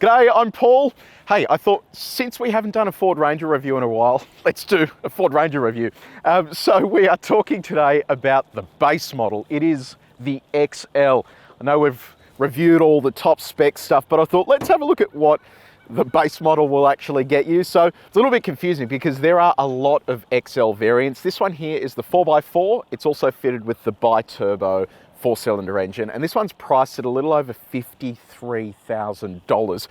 G'day, I'm Paul. Hey, I thought since we haven't done a Ford Ranger review in a while, let's do a Ford Ranger review. So we are talking today about the base model. It is the XL. I know we've reviewed all the top spec stuff, but I thought let's have a look at what the base model will actually get you. So it's a little bit confusing because there are a lot of XL variants. This one here is the 4x4. It's also fitted with the bi-turbo 4-cylinder engine, and this one's priced at a little over $53,000.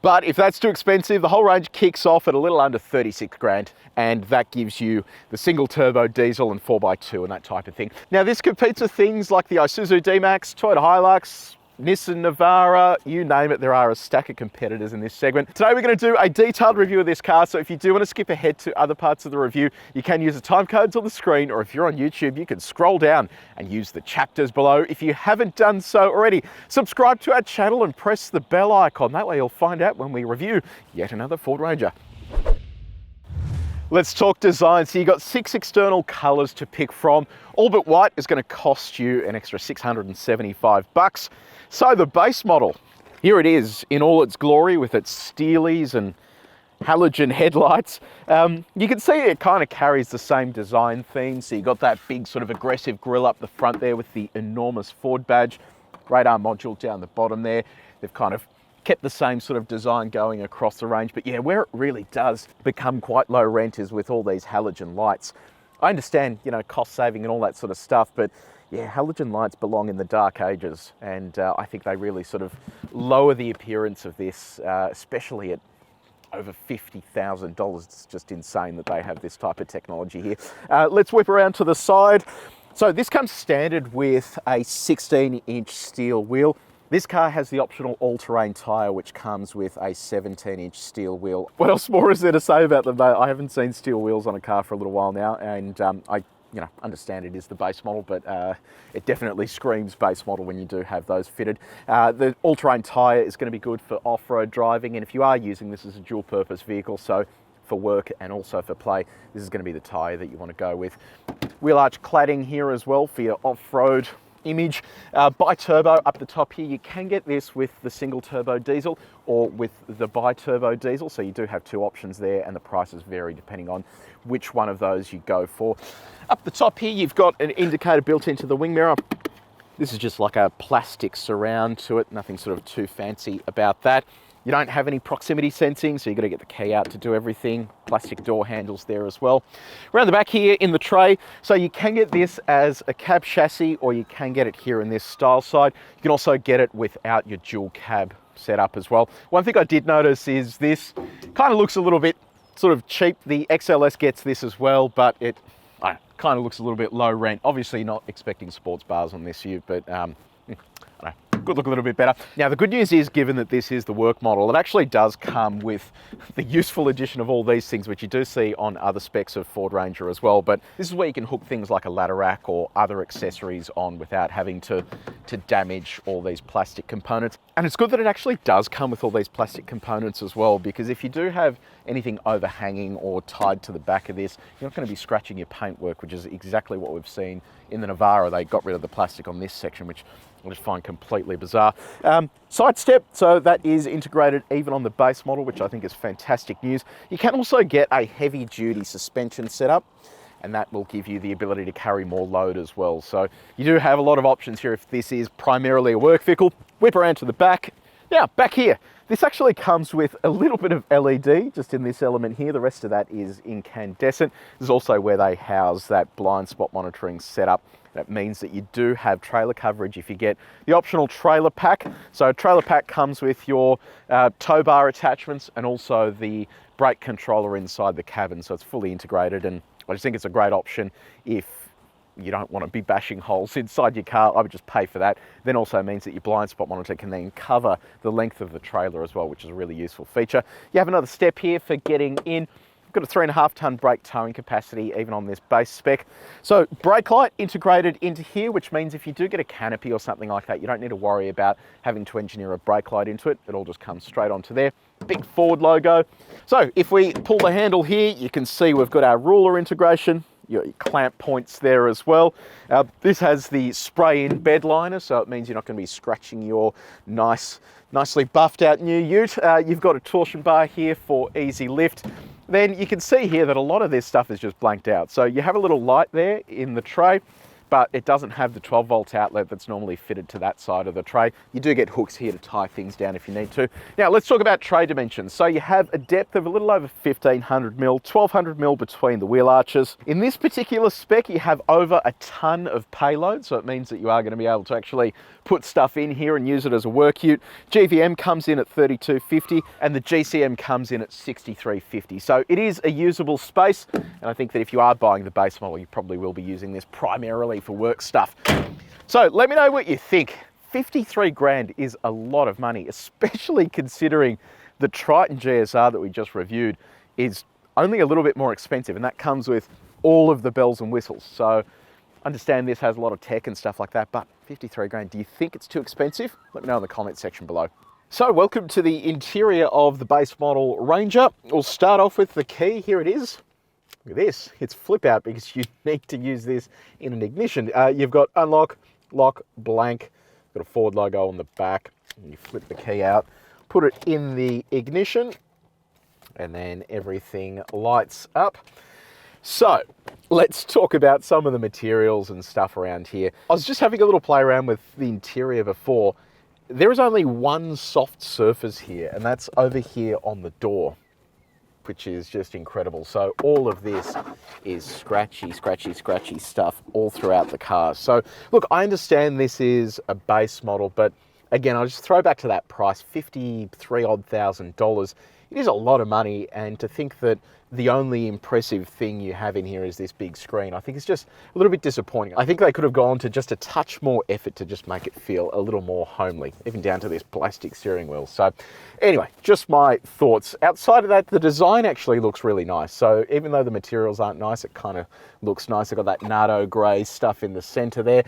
But if that's too expensive, the whole range kicks off at a little under 36 grand, and that gives you the single turbo diesel and 4x2 and that type of thing. Now this competes with things like the Isuzu D-Max, Toyota Hilux, Nissan Navara, you name it, there are a stack of competitors in this segment. Today we're going to do a detailed review of this car, so if you do want to skip ahead to other parts of the review, you can use the time codes on the screen, or if you're on YouTube, you can scroll down and use the chapters below. If you haven't done so already, subscribe to our channel and press the bell icon. That way you'll find out when we review yet another Ford Ranger. Let's talk design. So you've got 6 external colors to pick from. All but white is going to cost you an extra $675. So the base model, here it is in all its glory with its steelies and halogen headlights. You can see it kind of carries the same design theme. So you've got that big sort of aggressive grille up the front there with the enormous Ford badge, radar module down the bottom there. They've kind of kept the same sort of design going across the range, but yeah, where it really does become quite low rent is with all these halogen lights. I understand, you know, cost saving and all that sort of stuff, but yeah, halogen lights belong in the dark ages, and I think they really sort of lower the appearance of this, especially at over $50,000. It's just insane that they have this type of technology here. Let's whip around to the side. So this comes standard with a 16-inch steel wheel. This car has the optional all-terrain tyre, which comes with a 17-inch steel wheel. What else more is there to say about them, mate? I haven't seen steel wheels on a car for a little while now, and I understand it is the base model, but it definitely screams base model when you do have those fitted. The all-terrain tyre is going to be good for off-road driving, and if you are using this as a dual-purpose vehicle, so for work and also for play, this is going to be the tyre that you want to go with. Wheel arch cladding here as well for your off-road image. Bi-turbo up the top here. You can get this with the single turbo diesel or with the bi-turbo diesel, so you do have two options there, and the prices vary depending on which one of those you go for. Up the top here you've got an indicator built into the wing mirror. This is just like a plastic surround to it, nothing sort of too fancy about that. You don't have any proximity sensing, so you've got to get the key out to do everything. Plastic door handles there as well. Around the back here in the tray, so you can get this as a cab chassis, or you can get it here in this style side. You can also get it without your dual cab setup as well. One thing I did notice is this kind of looks a little bit sort of cheap. The XLS gets this as well, but it kind of looks a little bit low rent. Obviously not expecting sports bars on this ute, but could look a little bit better. Now the good news is, given that this is the work model, it actually does come with the useful addition of all these things, which you do see on other specs of Ford Ranger as well. But this is where you can hook things like a ladder rack or other accessories on without having to damage all these plastic components. And it's good that it actually does come with all these plastic components as well, because if you do have anything overhanging or tied to the back of this, you're not going to be scratching your paintwork, which is exactly what we've seen in the Navara. They got rid of the plastic on this section, which I just find completely bizarre. Side step, so that is integrated even on the base model, which I think is fantastic news. You can also get a heavy duty suspension setup, and that will give you the ability to carry more load as well. So you do have a lot of options here if this is primarily a work vehicle. Whip around to the back. Now, back here, this actually comes with a little bit of LED just in this element here. The rest of that is incandescent. This is also where they house that blind spot monitoring setup. That means that you do have trailer coverage if you get the optional trailer pack. So trailer pack comes with your tow bar attachments and also the brake controller inside the cabin. So it's fully integrated, and I just think it's a great option if you don't want to be bashing holes inside your car. I would just pay for that. Then also means that your blind spot monitor can then cover the length of the trailer as well, which is a really useful feature. You have another step here for getting in. Got a 3.5 ton brake towing capacity even on this base spec. So brake light integrated into here, which means if you do get a canopy or something like that, you don't need to worry about having to engineer a brake light into it. It all just comes straight onto there. Big Ford logo. So if we pull the handle here, you can see we've got our ruler integration. Your clamp points there as well. This has the spray-in bed liner, so it means you're not going to be scratching your nice Nicely buffed out new ute. You've got a torsion bar here for easy lift. Then you can see here that a lot of this stuff is just blanked out. So you have a little light there in the tray, but it doesn't have the 12 volt outlet that's normally fitted to that side of the tray. You do get hooks here to tie things down if you need to. Now let's talk about tray dimensions. So you have a depth of a little over 1500 mil, 1200 mil between the wheel arches. In this particular spec, you have over a ton of payload. So it means that you are going to be able to actually put stuff in here and use it as a work ute. GVM comes in at 3250 and the GCM comes in at 6350. So it is a usable space. And I think that if you are buying the base model, you probably will be using this primarily for work stuff. So let me know what you think. 53 grand is a lot of money, especially considering the Triton GSR that we just reviewed is only a little bit more expensive, and that comes with all of the bells and whistles. So understand this has a lot of tech and stuff like that, but 53 grand, do you think it's too expensive? Let me know in the comment section below. So welcome to the interior of the base model Ranger. We'll start off with the key. Here it is. Look at this, it's flip out because you need to use this in an ignition. You've got unlock, lock, blank, got a Ford logo on the back, and you flip the key out, put it in the ignition, and then everything lights up. So let's talk about some of the materials and stuff around here. I was just having a little play around with the interior before. There is only one soft surface here, and that's over here on the door, which is just incredible. So all of this is scratchy stuff all throughout the car. So look, I understand this is a base model, but again, I'll just throw back to that price, $53,000. It is a lot of money, and to think that the only impressive thing you have in here is this big screen, I think it's just a little bit disappointing. I think they could have gone to just a touch more effort to just make it feel a little more homely, even down to this plastic steering wheel. So anyway, just my thoughts. Outside of that, the design actually looks really nice. So even though the materials aren't nice, it kind of looks nice. I've got that Nardo grey stuff in the center there.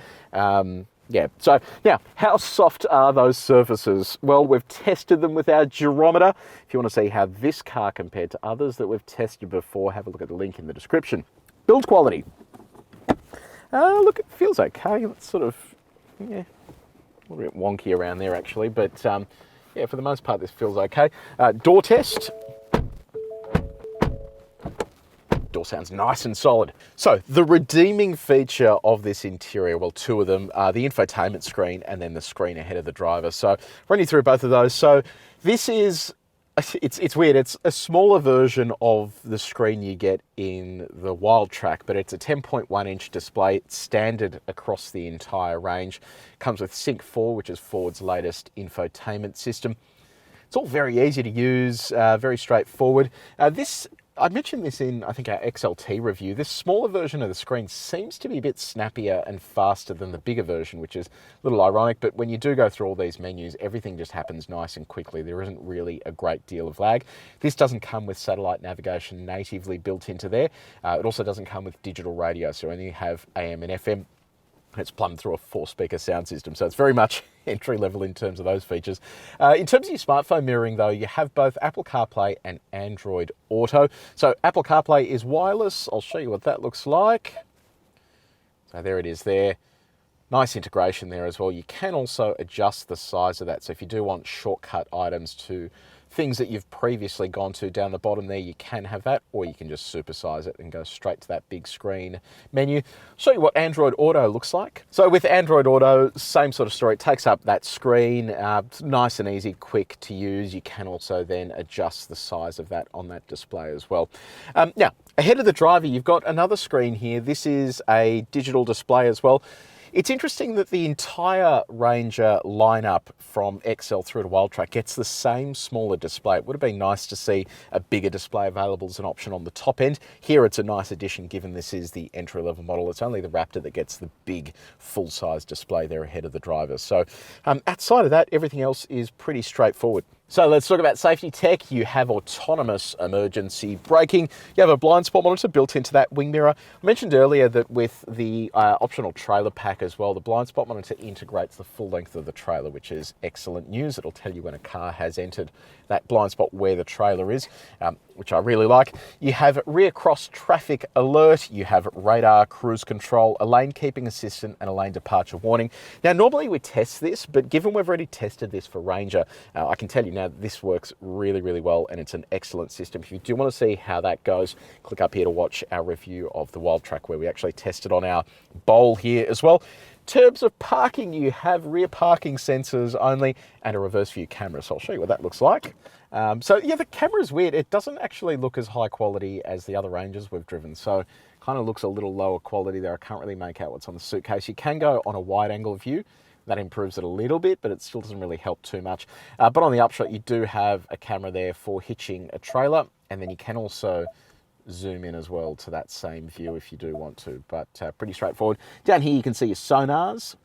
Yeah, so now, how soft are those surfaces? Well, we've tested them with our durometer. If you want to see how this car compared to others that we've tested before, have a look at the link in the description. Build quality. Look, it feels okay. It's sort of, yeah, a little bit wonky around there actually, but yeah, for the most part, this feels okay. Door test. Door sounds nice and solid. So the redeeming feature of this interior, well, two of them are the infotainment screen and then the screen ahead of the driver. So run you through both of those. So this is, it's weird. It's a smaller version of the screen you get in the Wild Track, but it's a 10.1 inch display. It's standard across the entire range. Comes with Sync 4, which is Ford's latest infotainment system. It's all very easy to use, very straightforward. I mentioned this in, I think, our XLT review. This smaller version of the screen seems to be a bit snappier and faster than the bigger version, which is a little ironic, but when you do go through all these menus, everything just happens nice and quickly. There isn't really a great deal of lag. This doesn't come with satellite navigation natively built into there. It also doesn't come with digital radio, so you only have AM and FM. It's plumbed through a 4-speaker sound system, so it's very much entry level in terms of those features. In terms of your smartphone mirroring though, you have both Apple CarPlay and Android Auto. So Apple CarPlay is wireless. I'll show you what that looks like. So there it is there. Nice integration there as well. You can also adjust the size of that. So if you do want shortcut items to things that you've previously gone to down the bottom there, you can have that, or you can just supersize it and go straight to that big screen menu. Show you what Android Auto looks like. So with Android Auto, same sort of story. It takes up that screen, it's nice and easy, quick to use. You can also then adjust the size of that on that display as well. Now, ahead of the driver, you've got another screen here. This is a digital display as well. It's interesting that the entire Ranger lineup from XL through to Wild Track gets the same smaller display. It would have been nice to see a bigger display available as an option on the top end. Here it's a nice addition given this is the entry-level model. It's only the Raptor that gets the big full-size display there ahead of the driver. So outside of that, everything else is pretty straightforward. So let's talk about safety tech. You have autonomous emergency braking. You have a blind spot monitor built into that wing mirror. I mentioned earlier that with the optional trailer pack as well, the blind spot monitor integrates the full length of the trailer, which is excellent news. It'll tell you when a car has entered that blind spot where the trailer is, which I really like. You have rear cross traffic alert. You have radar, cruise control, a lane keeping assistant, and a lane departure warning. Now, normally we test this, but given we've already tested this for Ranger, I can tell you now this works really, really well, and it's an excellent system. If you do want to see how that goes, click up here to watch our review of the Wild Track, where we actually tested on our Bowl here as well. In terms of parking, you have rear parking sensors only and a reverse view camera. So I'll show you what that looks like. So yeah, the camera is weird. It doesn't actually look as high quality as the other Rangers we've driven. So kind of looks a little lower quality there. I can't really make out what's on the suitcase. You can go on a wide angle view. That improves it a little bit, but it still doesn't really help too much. But on the upshot, you do have a camera there for hitching a trailer, and then you can also zoom in as well to that same view if you do want to, but pretty straightforward. Down here you can see your sonars.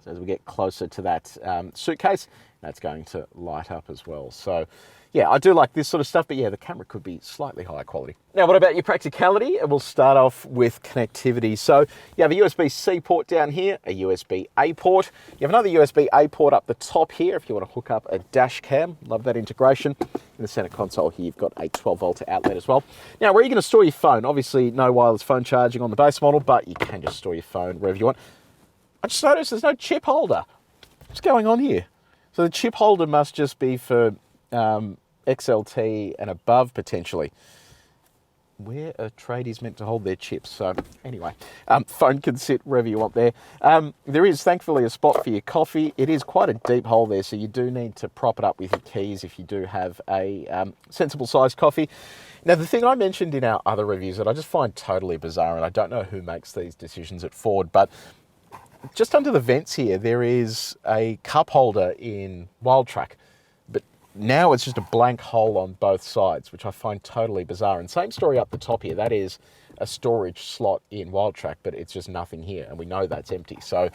So as we get closer to that suitcase, that's going to light up as well. So yeah, I do like this sort of stuff, but yeah, the camera could be slightly higher quality. Now, what about your practicality? We'll start off with connectivity. So you have a USB-C port down here, a USB-A port. You have another USB-A port up the top here if you want to hook up a dash cam. Love that integration. In the center console here, you've got a 12-volt outlet as well. Now, where are you going to store your phone? Obviously, no wireless phone charging on the base model, but you can just store your phone wherever you want. I just noticed there's no chip holder. What's going on here? So the chip holder must just be for XLT and above, potentially, where a tradie's meant to hold their chips. So anyway, phone can sit wherever you want there. There is thankfully a spot for your coffee. It is quite a deep hole there, so you do need to prop it up with your keys if you do have a sensible sized coffee. Now, the thing I mentioned in our other reviews that I just find totally bizarre, and I don't know who makes these decisions at Ford, but just under the vents here, there is a cup holder in Wild Track, but now it's just a blank hole on both sides, which I find totally bizarre. And same story up the top here. That is a storage slot in Wild Track, but it's just nothing here, and we know that's empty. So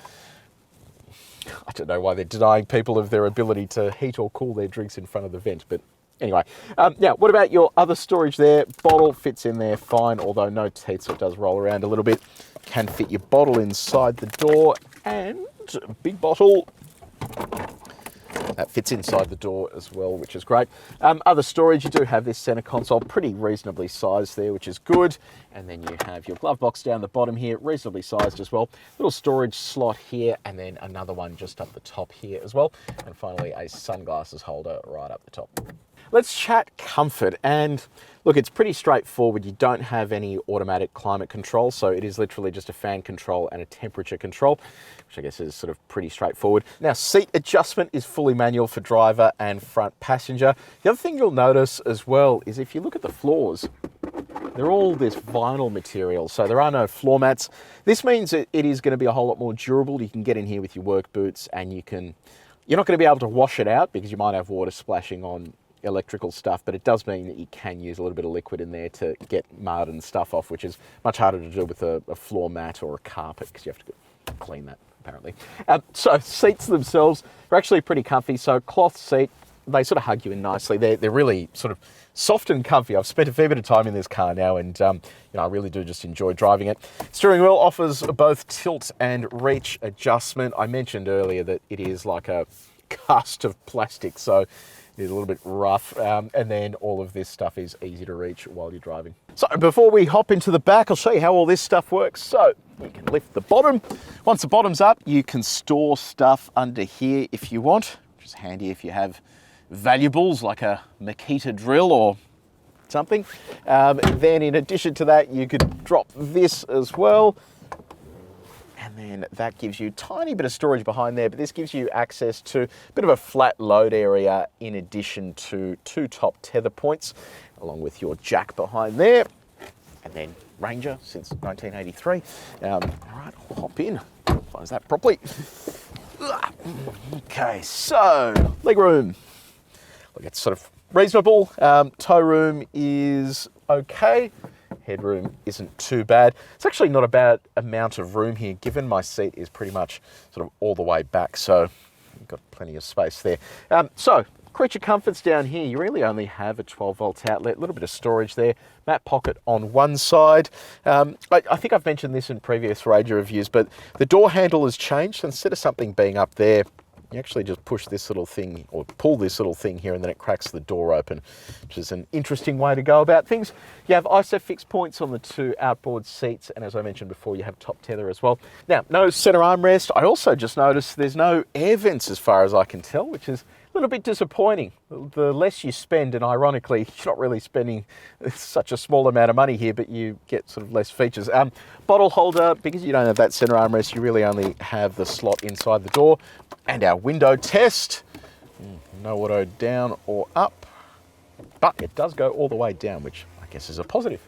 I don't know why they're denying people of their ability to heat or cool their drinks in front of the vent, but anyway. Now, what about your other storage there? Bottle fits in there fine, although no teeth, so it does roll around a little bit. Can fit your bottle inside the door, and a big bottle that fits inside the door as well, which is great. Other storage, you do have this center console, pretty reasonably sized there, which is good. And then you have your glove box down the bottom here, reasonably sized as well. Little storage slot here, and then another one just up the top here as well. And finally, a sunglasses holder right up the top. Let's chat comfort, and look, it's pretty straightforward. You don't have any automatic climate control, so it is literally just a fan control and a temperature control, which I guess is sort of pretty straightforward. Now, seat adjustment is fully manual for driver and front passenger. The other thing you'll notice as well is if you look at the floors, they're all this vinyl material, so there are no floor mats. This means that it is going to be a whole lot more durable. You can get in here with your work boots, and you're not going to be able to wash it out because you might have water splashing on electrical stuff, but it does mean that you can use a little bit of liquid in there to get mud and stuff off, which is much harder to do with a floor mat or a carpet because you have to clean that, apparently. So seats themselves are actually pretty comfy. So cloth seat, they sort of hug you in nicely. They're really sort of soft and comfy. I've spent a fair bit of time in this car now, and I really do just enjoy driving it. Steering wheel offers both tilt and reach adjustment. I mentioned earlier that it is like a cast of plastic, so it's a little bit rough, and then all of this stuff is easy to reach while you're driving. So before we hop into the back, I'll show you how all this stuff works. So you can lift the bottom. Once the bottom's up, you can store stuff under here if you want, which is handy if you have valuables like a Makita drill or something. Then in addition to that, you could drop this as well. And then that gives you a tiny bit of storage behind there, but this gives you access to a bit of a flat load area in addition to two top tether points, along with your jack behind there. And then Ranger since 1983. All right, I'll hop in, close that properly. Okay, so leg room. Look, it's sort of reasonable. Toe room is okay. Headroom isn't too bad. It's actually not a bad amount of room here, given my seat is pretty much sort of all the way back, so you've got plenty of space there. So creature comforts down here, you really only have a 12 volt outlet, a little bit of storage there, mat pocket on one side. I think I've mentioned this in previous Ranger reviews, but the door handle has changed. Instead of something being up there, you actually just push this little thing or pull this little thing here and then it cracks the door open, which is an interesting way to go about things. You have ISOFIX points on the 2 outboard seats, and as I mentioned before, you have top tether as well. Now, no center armrest. I also just noticed there's no air vents as far as I can tell, which is a little bit disappointing. The less you spend, and ironically, you're not really spending such a small amount of money here, but you get sort of less features. Bottle holder, because you don't have that center armrest, you really only have the slot inside the door. And our window test, no auto down or up, but it does go all the way down, which I guess is a positive.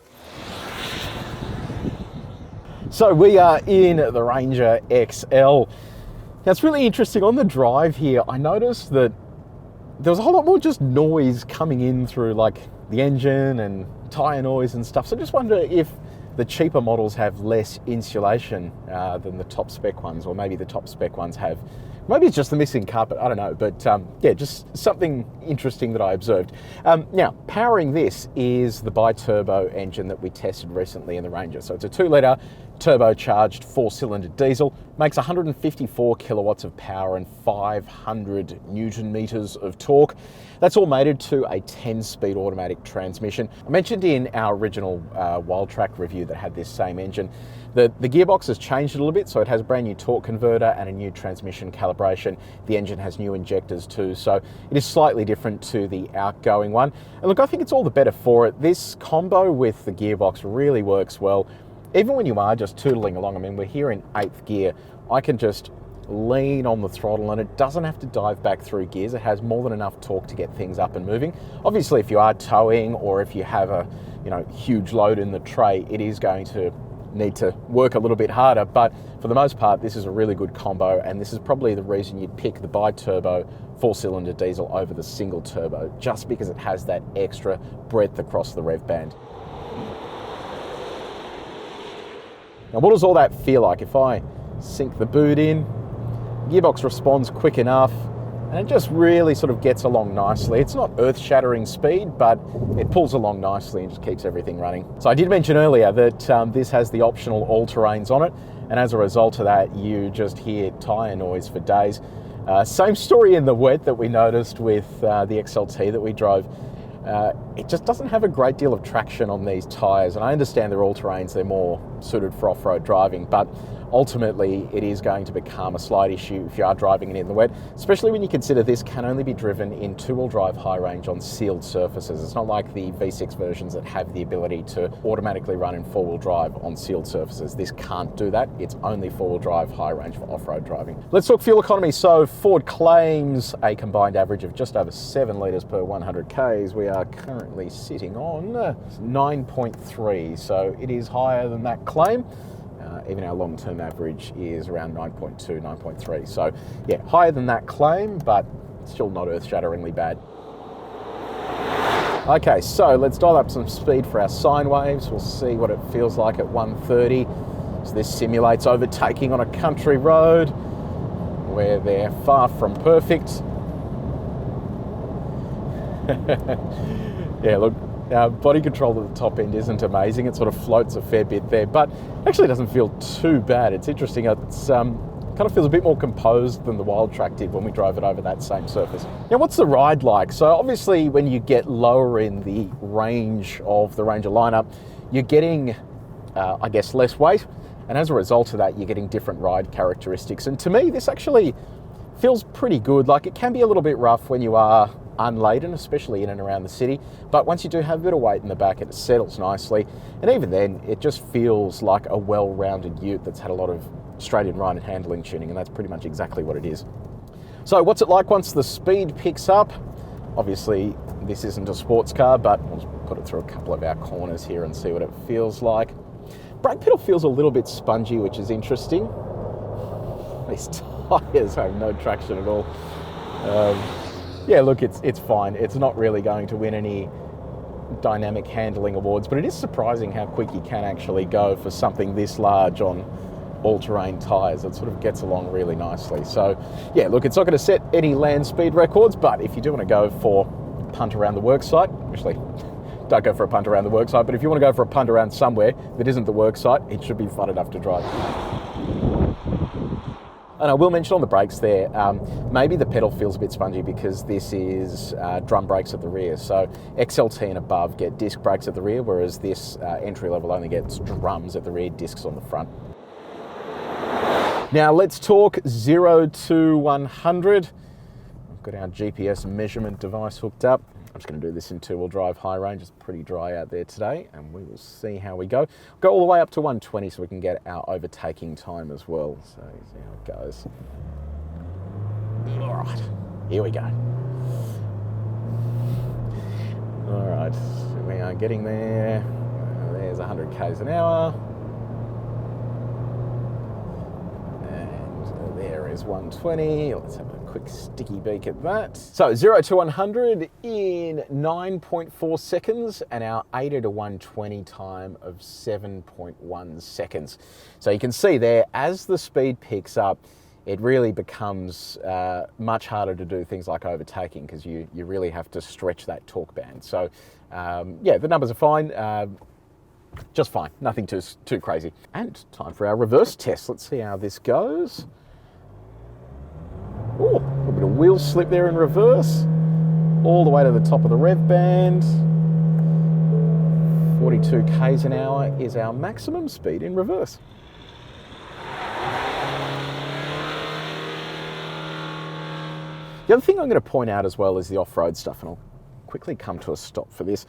So we are in the Ranger XL. Now it's really interesting on the drive here. I noticed that there was a whole lot more just noise coming in through like the engine and tyre noise and stuff. So I just wonder if the cheaper models have less insulation than the top spec ones, or maybe the top spec ones have. Maybe it's just the missing carpet, I don't know, but yeah, just something interesting that I observed. Now, powering this is the bi-turbo engine that we tested recently in the Ranger. So it's a 2-litre turbocharged 4-cylinder diesel, makes 154 kilowatts of power and 500 Newton meters of torque. That's all mated to a 10-speed automatic transmission. I mentioned in our original Wild Track review that had this same engine, the gearbox has changed a little bit, so it has a brand new torque converter and a new transmission calibration. The engine has new injectors too, so it is slightly different to the outgoing one. And look, I think it's all the better for it. This combo with the gearbox really works well. Even when you are just tootling along, I mean, we're here in 8th gear, I can just lean on the throttle and it doesn't have to dive back through gears. It has more than enough torque to get things up and moving. Obviously, if you are towing or if you have a huge load in the tray, it is going to need to work a little bit harder, but for the most part, this is a really good combo, and this is probably the reason you'd pick the bi-turbo 4-cylinder diesel over the single turbo, just because it has that extra breadth across the rev band. Now, what does all that feel like? If I sink the boot in, gearbox responds quick enough, and it just really sort of gets along nicely. It's not earth-shattering speed, but it pulls along nicely and just keeps everything running. So I did mention earlier that this has the optional all-terrains on it, and as a result of that, you just hear tyre noise for days. Same story in the wet that we noticed with the XLT that we drove. It just doesn't have a great deal of traction on these tyres, and I understand they're all-terrains, they're more suited for off-road driving, but ultimately it is going to become a slight issue if you are driving it in the wet, especially when you consider this can only be driven in 2-wheel drive high range on sealed surfaces. It's not like the V6 versions that have the ability to automatically run in 4-wheel drive on sealed surfaces. This can't do that. It's only 4-wheel drive high range for off-road driving. Let's talk fuel economy. So Ford claims a combined average of just over 7 litres per 100 Ks. We are currently sitting on 9.3, so it is higher than that claim. Even our long-term average is around 9.2, 9.3. So yeah, higher than that claim, but still not earth-shatteringly bad. Okay, so let's dial up some speed for our sine waves. We'll see what it feels like at 130. So this simulates overtaking on a country road where they're far from perfect. Yeah, look, our body control at the top end isn't amazing. It sort of floats a fair bit there, but actually doesn't feel too bad. It's interesting. It's kind of feels a bit more composed than the Wild Track did when we drove it over that same surface. Now, what's the ride like? So obviously when you get lower in the range of the Ranger lineup, you're getting, I guess, less weight. And as a result of that, you're getting different ride characteristics. And to me, this actually feels pretty good. Like, it can be a little bit rough when you are unladen, especially in and around the city, but once you do have a bit of weight in the back, it settles nicely, and even then it just feels like a well-rounded ute that's had a lot of straight-in ride and handling tuning, and that's pretty much exactly what it is. So what's it like once the speed picks up? Obviously this isn't a sports car, but we'll just put it through a couple of our corners here and see what it feels like. Brake pedal feels a little bit spongy, which is interesting. These tyres have no traction at all. Yeah, look, it's fine. It's not really going to win any dynamic handling awards, but it is surprising how quick you can actually go for something this large on all-terrain tyres. It sort of gets along really nicely. So yeah, look, it's not going to set any land speed records, but if you do want to go for a punt around the worksite, actually, don't go for a punt around the worksite, but if you want to go for a punt around somewhere that isn't the worksite, it should be fun enough to drive. And I will mention on the brakes there, maybe the pedal feels a bit spongy because this is drum brakes at the rear. So XLT and above get disc brakes at the rear, whereas this entry level only gets drums at the rear, discs on the front. Now let's talk 0 to 100. I've got our GPS measurement device hooked up. I'm just going to do this in two-wheel drive high range. It's pretty dry out there today, and we will see how we go. Go all the way up to 120 so we can get our overtaking time as well. So see how it goes. All right, here we go. All right, so we are getting there. There's 100 k's an hour. And there is 120. Let's have a quick sticky beak at that. So 0 to 100 in 9.4 seconds and our 80 to 120 time of 7.1 seconds. So you can see there, as the speed picks up, it really becomes much harder to do things like overtaking because you really have to stretch that torque band. So yeah, the numbers are fine. Just fine, nothing too crazy. And time for our reverse test. Let's see how this goes. Ooh, a little bit of wheel slip there in reverse, all the way to the top of the rev band. 42 k's an hour is our maximum speed in reverse. The other thing I'm going to point out as well is the off-road stuff, and I'll quickly come to a stop for this.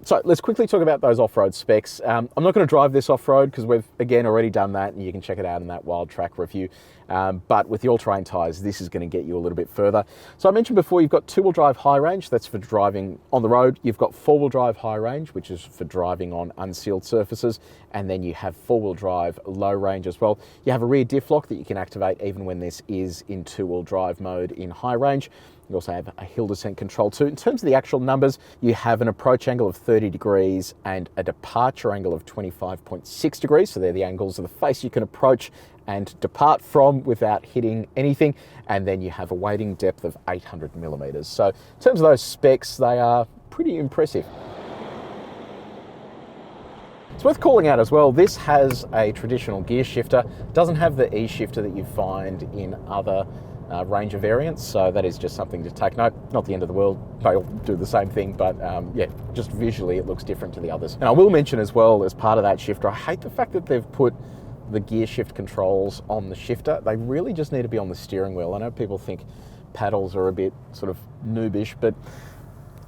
So let's quickly talk about those off-road specs. I'm not going to drive this off-road because we've, again, already done that, and you can check it out in that Wild Track review. But with the all-terrain tyres, this is going to get you a little bit further. So I mentioned before, you've got two-wheel drive high range. That's for driving on the road. You've got four-wheel drive high range, which is for driving on unsealed surfaces. And then you have four-wheel drive low range as well. You have a rear diff lock that you can activate even when this is in two-wheel drive mode in high range. You also have a hill descent control too. In terms of the actual numbers, you have an approach angle of 30 degrees and a departure angle of 25.6 degrees. So they're the angles of the face you can approach and depart from without hitting anything. And then you have a weighting depth of 800 millimeters. So in terms of those specs, they are pretty impressive. It's worth calling out as well, this has a traditional gear shifter. It doesn't have the E-shifter that you find in other range of variants, so that is just something to take note. Not the end of the world, they'll do the same thing, but yeah, just visually it looks different to the others. And I will mention as well, as part of that shifter, I hate the fact that they've put the gear shift controls on the shifter. They really just need to be on the steering wheel. I know people think paddles are a bit sort of noobish, but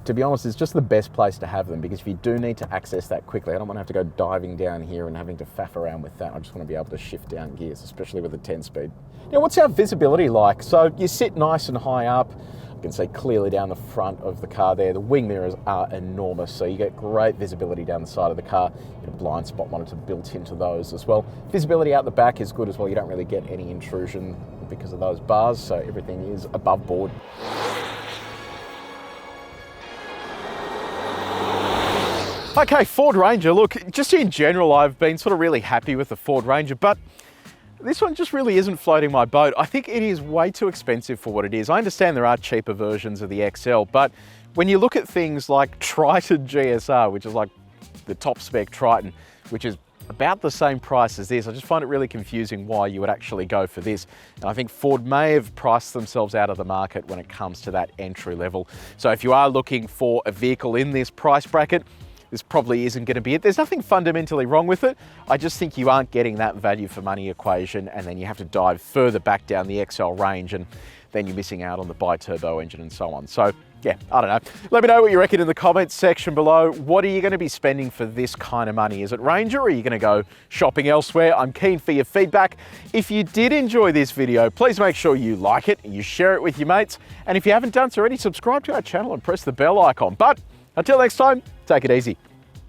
to be honest, it's just the best place to have them, because if you do need to access that quickly, I don't want to have to go diving down here and having to faff around with that. I just want to be able to shift down gears, especially with a 10-speed. Now, what's our visibility like? So you sit nice and high up. You can see clearly down the front of the car there. The wing mirrors are enormous, so you get great visibility down the side of the car. You get a blind spot monitor built into those as well. Visibility out the back is good as well. You don't really get any intrusion because of those bars, so everything is above board. Okay, Ford Ranger. Look, just in general, I've been sort of really happy with the Ford Ranger, but this one just really isn't floating my boat. I think it is way too expensive for what it is. I understand there are cheaper versions of the XL, but when you look at things like Triton GSR, which is like the top spec Triton, which is about the same price as this, I just find it really confusing why you would actually go for this. And I think Ford may have priced themselves out of the market when it comes to that entry level. So if you are looking for a vehicle in this price bracket, this probably isn't going to be it. There's nothing fundamentally wrong with it. I just think you aren't getting that value for money equation, and then you have to dive further back down the XL range, and then you're missing out on the bi-turbo engine and so on. So yeah, I don't know. Let me know what you reckon in the comments section below. What are you going to be spending for this kind of money? Is it Ranger, or are you going to go shopping elsewhere? I'm keen for your feedback. If you did enjoy this video, please make sure you like it and you share it with your mates. And if you haven't done so already, subscribe to our channel and press the bell icon. But until next time, take it easy.